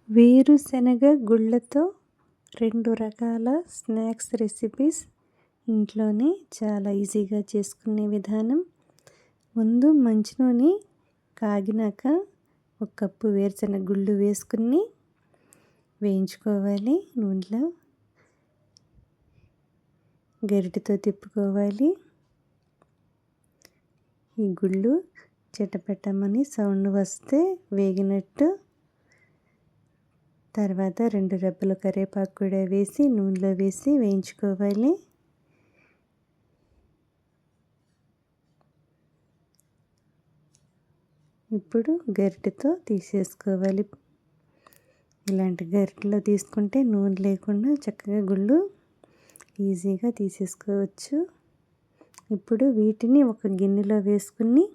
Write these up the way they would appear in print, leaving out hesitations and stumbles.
వేరుశనగ గుళ్ళతో 2 రకాల snacks recipes ఇంట్లోనే చాలా ఈజీగా చేసుకునే విధానం. ముందు మంచి నూనె కాగినాక 1 కప్పు వేరుశనగ గుళ్ళు వేసుకుని వేయించుకోవాలి. నూనెలో గరిటెతో తిప్పుకోవాలి. ఈ గుళ్ళు చిటపటమని సౌండ్ వస్తే వేగినట్టు. తర్వాత 2 రెబ్బలు కరివేపాకు కూడా వేసి నూనెలో వేసి వేయించుకోవాలి. ఇప్పుడు గరిటెతో తీసేసుకోవాలి. ఇలాంటి గరిటెలో తీసుకుంటే నూనె లేకుండా చక్కగా గుళ్ళు ఈజీగా తీసేసుకోవచ్చు. ఇప్పుడు వీటిని ఒక గిన్నెలో వేసుకుని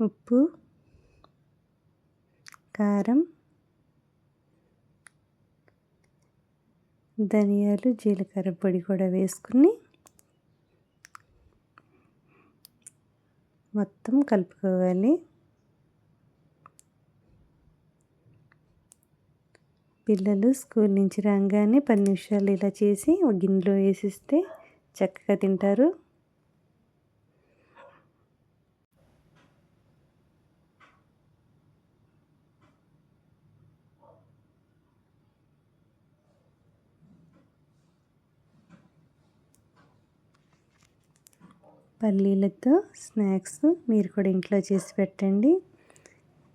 ఉప్పు, కారం, ధనియాలు, జీలకర్ర పొడి కూడా వేసుకుని మొత్తం కలుపుకోవాలి. పిల్లలు స్కూల్ నుంచి రాగానే 10 నిమిషాలు ఇలా చేసి ఒక గిన్నెలో వేసిస్తే చక్కగా తింటారు. పల్లీలతో స్నాక్స్ మీరు కూడా ఇంట్లో చేసి పెట్టండి.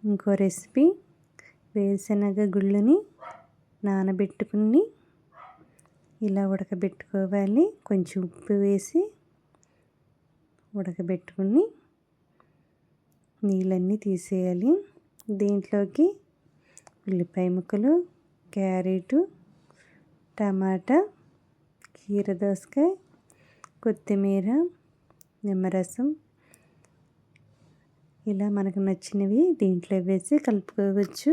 ఇంకో రెసిపీ, వేరుశనగ గుళ్ళని నానబెట్టుకుని ఇలా ఉడకబెట్టుకోవాలి. కొంచెం ఉప్పు వేసి ఉడకబెట్టుకుని నీళ్ళన్నీ తీసేయాలి. దీంట్లోకి ఉల్లిపాయ ముక్కలు, క్యారెట్, టమాటా, కీర దోసకాయ, కొత్తిమీర, నిమ్మరసం ఇలా మనకు నచ్చినవి దీంట్లో వేసి కలుపుకోవచ్చు.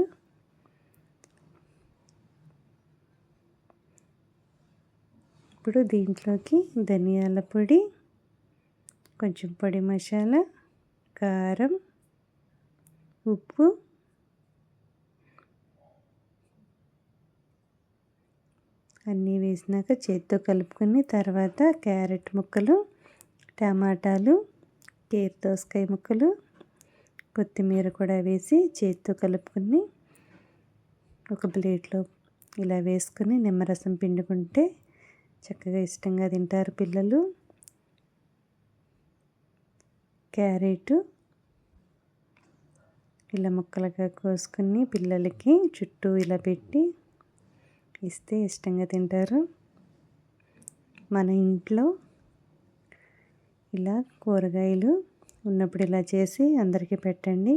ఇప్పుడు దీంట్లోకి ధనియాల పొడి, కొంచెం పొడి మసాలా, కారం, ఉప్పు, అన్నీ వేసినాక చేత్తో కలుపుకొని తర్వాత క్యారెట్ ముక్కలు, టమాటాలు, కీర దోసకాయ ముక్కలు, కొత్తిమీర కూడా వేసి చేత్తో కలుపుకొని ఒక ప్లేట్లో ఇలా వేసుకొని నిమ్మరసం పిండుకుంటే చక్కగా ఇష్టంగా తింటారు పిల్లలు. క్యారెట్ ఇలా ముక్కలుగా కోసుకొని పిల్లలకి చుట్టూ ఇలా పెట్టి ఇస్తే ఇష్టంగా తింటారు. మన ఇంట్లో ఇలా కూరగాయలు ఉన్నప్పుడు ఇలా చేసి అందరికీ పెట్టండి.